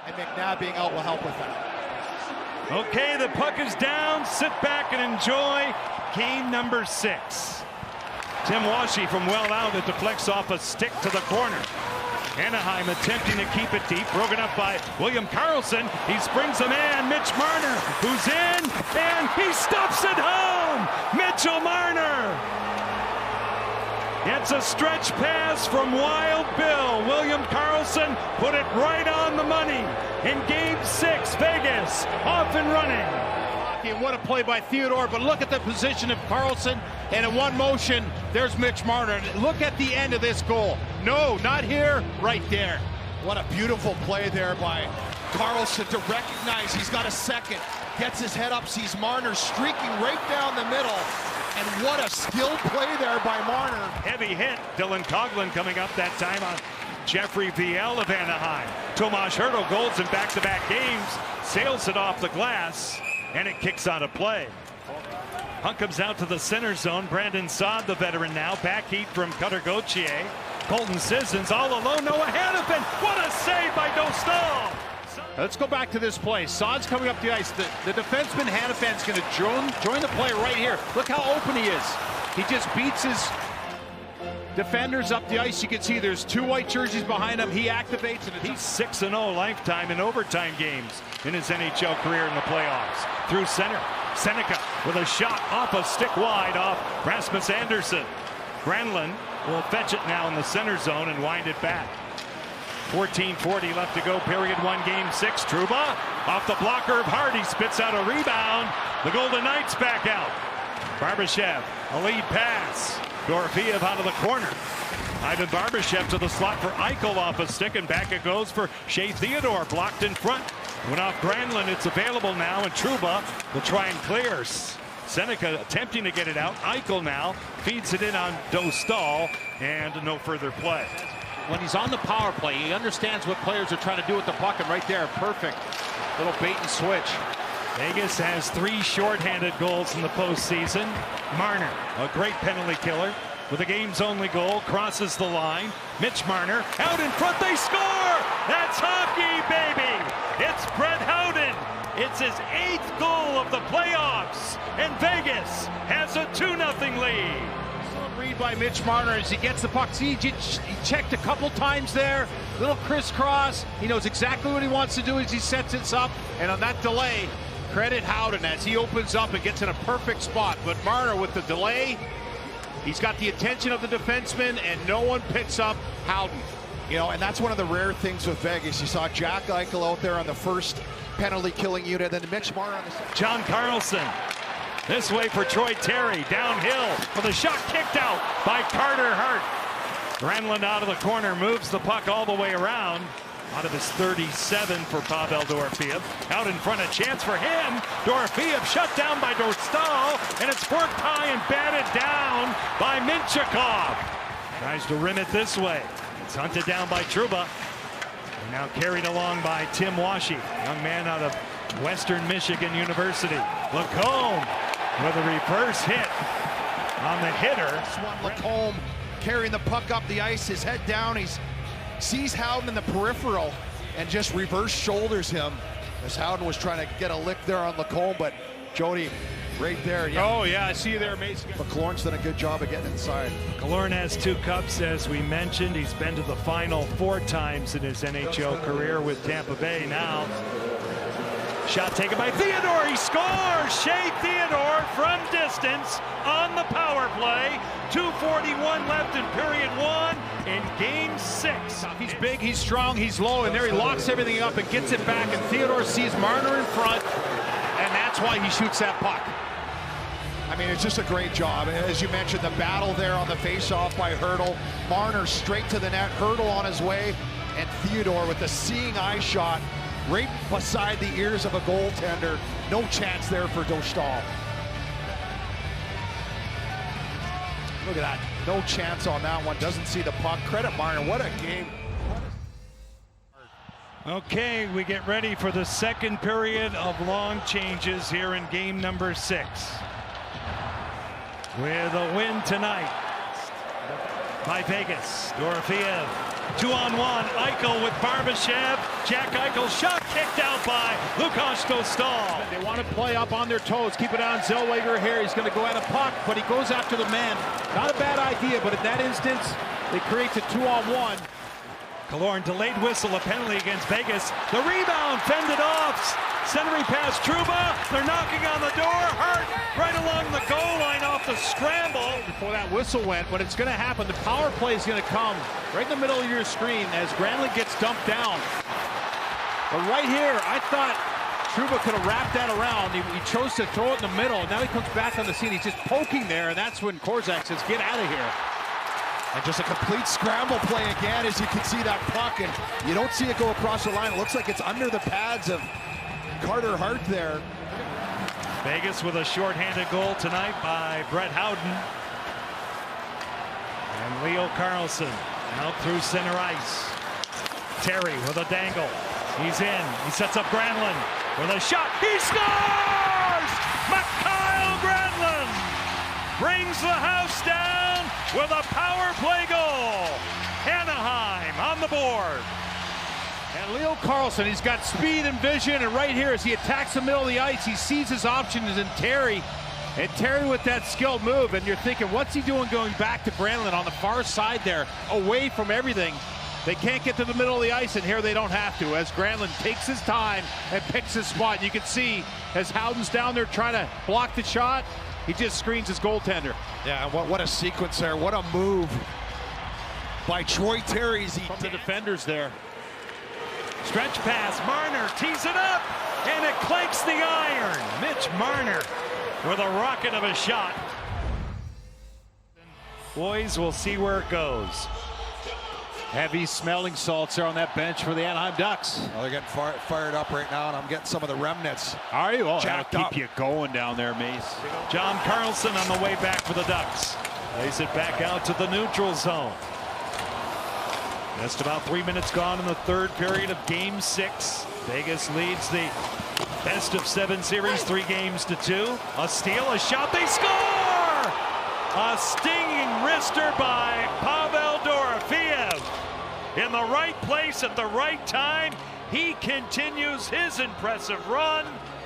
And McNabb being out will help with that. Okay, the puck is down. Sit back and enjoy game number 6. Tim Washy from well out. It deflects off a stick to the corner. Anaheim attempting to keep it deep. Broken up by William Karlsson. He springs a man, Mitch Marner, who's in, and he stuffs it home. Mitchell Marner. It's a stretch pass from Wild Bill. William Karlsson put it right on the money in Game 6. Vegas off and running. And what a play by Theodore, but look at the position of Karlsson, and in one motion, there's Mitch Marner. Look at the end of this goal. No, not here, right there. What a beautiful play there by Karlsson to recognize he's got a second. Gets his head up, sees Marner streaking right down the middle. And what a skilled play there by Marner. Heavy hit. Dylan Coughlin coming up that time on Jeffrey Viel of Anaheim. Tomas Hertl goals in back-to-back games. Sails it off the glass. And it kicks out of play. Hunt comes out to the center zone. Brandon Saad, the veteran now. Back heat from Cutter Gauthier. Colton Sissons all alone. Noah Hannafin. What a save by Dostal. Let's go back to this play. Saad's coming up the ice. The defenseman Hannafin's going to join the play right here. Look how open he is. He just beats his defenders up the ice. You can see there's 2 white jerseys behind him. He activates, and he's 6-0 lifetime in overtime games in his NHL career in the playoffs. Through center, Seneca with a shot off a stick wide off Rasmus Andersson. Granlund will fetch it now in the center zone and wind it back. 14:40 left to go, period 1, game 6. Trouba off the blocker of Hardy, spits out a rebound. The Golden Knights back out. Barbashev, a lead pass. Dorofeev out of the corner. Ivan Barbashev to the slot for Eichel off a stick, and back it goes for Shea Theodore, blocked in front. Went off Granlund. It's available now, and Trouba will try and clear. Seneca attempting to get it out. Eichel now feeds it in on Dostal, and no further play. When he's on the power play, he understands what players are trying to do with the puck, and right there, perfect little bait and switch. Vegas has 3 shorthanded goals in the postseason. Marner, a great penalty killer, with a game's only goal, crosses the line. Mitch Marner out in front, they score! That's hockey, baby! It's Brett Howden. It's his 8th goal of the playoffs, and Vegas has a 2-0 lead. Read by Mitch Marner as he gets the puck. See, he checked a couple times there. Little crisscross. He knows exactly what he wants to do as he sets it up. And on that delay, credit Howden as he opens up and gets in a perfect spot. But Marner with the delay, he's got the attention of the defenseman, and no one picks up Howden. You know, and that's one of the rare things with Vegas. You saw Jack Eichel out there on the first penalty killing unit, and then Mitch Marner on the second. John Carlson. This way for Troy Terry, downhill with a shot kicked out by Carter Hart. Granlund out of the corner, moves the puck all the way around. Out of his 37 for Pavel Dorofeev. Out in front, a chance for him. Dorofeev shut down by Dostal, and it's forked high and batted down by Minchikov. Tries to rim it this way. It's hunted down by Trouba. And now carried along by Tim Washy, young man out of Western Michigan University. Lacombe with a reverse hit on the hitter. This one, Lacombe carrying the puck up the ice, his head down. He sees Howden in the peripheral and just reverse shoulders him as Howden was trying to get a lick there on Lacombe, but Jody right there. Yeah. Oh yeah, I see you there, Mason. But Killorn's done a good job of getting inside. Killorn has 2 cups, as we mentioned. He's been to the final 4 times in his NHL career with Tampa Bay now. Shot taken by Theodore. He scores! Shea Theodore from distance on the power play. 2:41 left in period 1 in game 6. He's big, he's strong, he's low, and there he locks everything up and gets it back, and Theodore sees Marner in front, and that's why he shoots that puck. I mean, it's just a great job. As you mentioned, the battle there on the face-off by Hertl. Marner straight to the net, Hertl on his way, and Theodore with the seeing eye shot right beside the ears of a goaltender. No chance there for Dostal. Look at that. No chance on that one. Doesn't see the puck. Credit Marner. What a game. Okay, we get ready for the second period of long changes here in game number 6. With a win tonight by Vegas. Dorofeev 2-on-1, Eichel with Barbashev. Jack Eichel shot kicked out by Lukas Dostal. They want to play up on their toes. Keep it on Zellweger here. He's going to go at a puck, but he goes after the man. Not a bad idea, but in that instance, it creates a 2-on-1. Killorn delayed whistle, a penalty against Vegas. The rebound fended off. Centering pass, Trouba. They're knocking on the door. Hart right along the goal line off the scramble. Before that whistle went, but it's going to happen. The power play is going to come right in the middle of your screen as Granlund gets dumped down. But right here, I thought Trouba could have wrapped that around. He chose to throw it in the middle, and now he comes back on the scene. He's just poking there, and that's when Korczak says, get out of here. And just a complete scramble play again, as you can see that puck, and you don't see it go across the line. It looks like it's under the pads of Carter Hart there. Vegas with a shorthanded goal tonight by Brett Howden. And Leo Carlson out through center ice. Terry with a dangle. He's in. He sets up Granlund with a shot. He scores! Mikael Granlund brings the house down with a power play goal. Anaheim on the board. And Leo Carlson, he's got speed and vision, and right here as he attacks the middle of the ice, he sees his options in Terry. And Terry with that skilled move, and you're thinking, what's he doing going back to Granlund on the far side there, away from everything? They can't get to the middle of the ice, and here they don't have to, as Granlund takes his time and picks his spot. You can see as Howden's down there trying to block the shot, he just screens his goaltender. Yeah, what a sequence there. What a move by Troy Terry. From the defenders there. Stretch pass, Marner tees it up, and it clanks the iron. Mitch Marner with a rocket of a shot. Boys, we'll see where it goes. Heavy smelling salts there on that bench for the Anaheim Ducks. Well, they're getting fired up right now, and I'm getting some of the remnants. Are you? Oh, jacked that'll up. keep you going down there, Mace. John Carlson on the way back for the Ducks. Lays it back out to the neutral zone. Just about 3 minutes gone in the third period of Game 6. Vegas leads the best of 7 series, 3-2. A steal, a shot, they score! A stinging wrister by Pavel Dorofeev. In the right place at the right time, he continues his impressive run,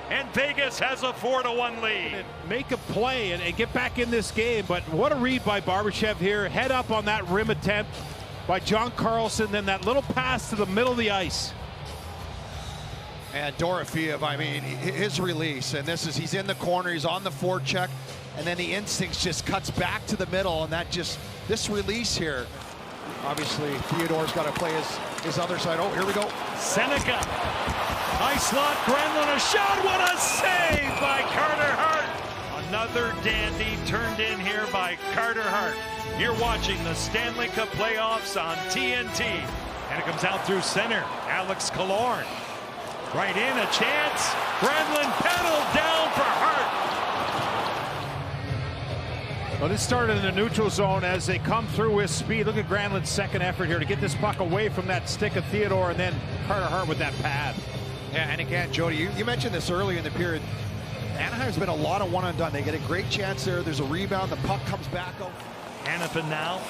and Vegas has a 4-1 lead. Make a play and get back in this game, but what a read by Barbashev here. Head up on that rim attempt by John Carlson, then that little pass to the middle of the ice. And Dorofeev, I mean, his release, and he's in the corner, he's on the forecheck, and then the instincts just cuts back to the middle, and this release here, obviously Theodore's got to play his other side. Oh, here we go. Seneca, high slot, Granlund, a shot, what a save by Carter Hart. Another dandy turned in here by Carter Hart. You're watching the Stanley Cup playoffs on TNT. And it comes out through center. Alex Killorn. Right in, a chance. Granlund pedaled down for Hart. Well, this started in the neutral zone as they come through with speed. Look at Granlund's second effort here to get this puck away from that stick of Theodore, and then Carter Hart with that pad. Yeah, and again, Jody, you mentioned this early in the period. Anaheim's been a lot of one-and-done. They get a great chance there. There's a rebound. The puck comes back out. Hannafin now.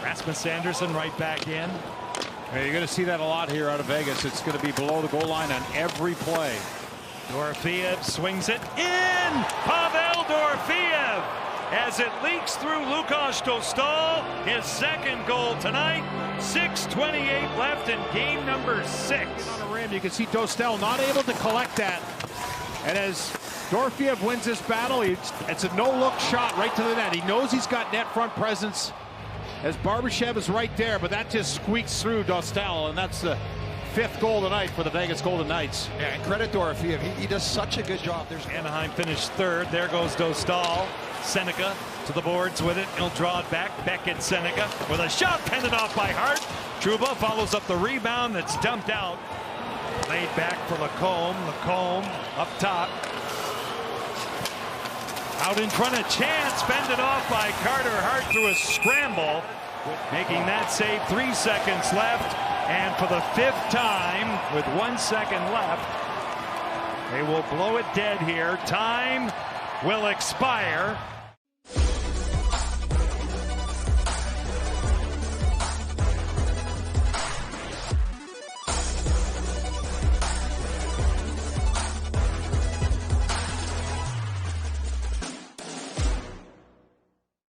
Rasmus Andersson right back in. Hey, you're going to see that a lot here out of Vegas. It's going to be below the goal line on every play. Dorofeev swings it in. Pavel Dorofeev as it leaks through Lukas Dostal. His second goal tonight. 6:28 left in game number 6. On the rim, you can see Dostal not able to collect that. And as Dorofeev wins this battle, it's a no-look shot right to the net. He knows he's got net front presence as Barbashev is right there, but that just squeaks through Dostal, and that's the 5th goal tonight for the Vegas Golden Knights. Yeah, and credit Dorofeev. He does such a good job. Anaheim finished 3rd. There goes Dostal. Seneca to the boards with it. He'll draw it back. Beckett Seneca with a shot pended off by Hart. Trouba follows up the rebound that's dumped out. Laid back for Lacombe. Lacombe up top. Out in front, a chance, fended off by Carter Hart through a scramble, making that save. 3 seconds left, and for the 5th time, with 1 second left, they will blow it dead here. Time will expire.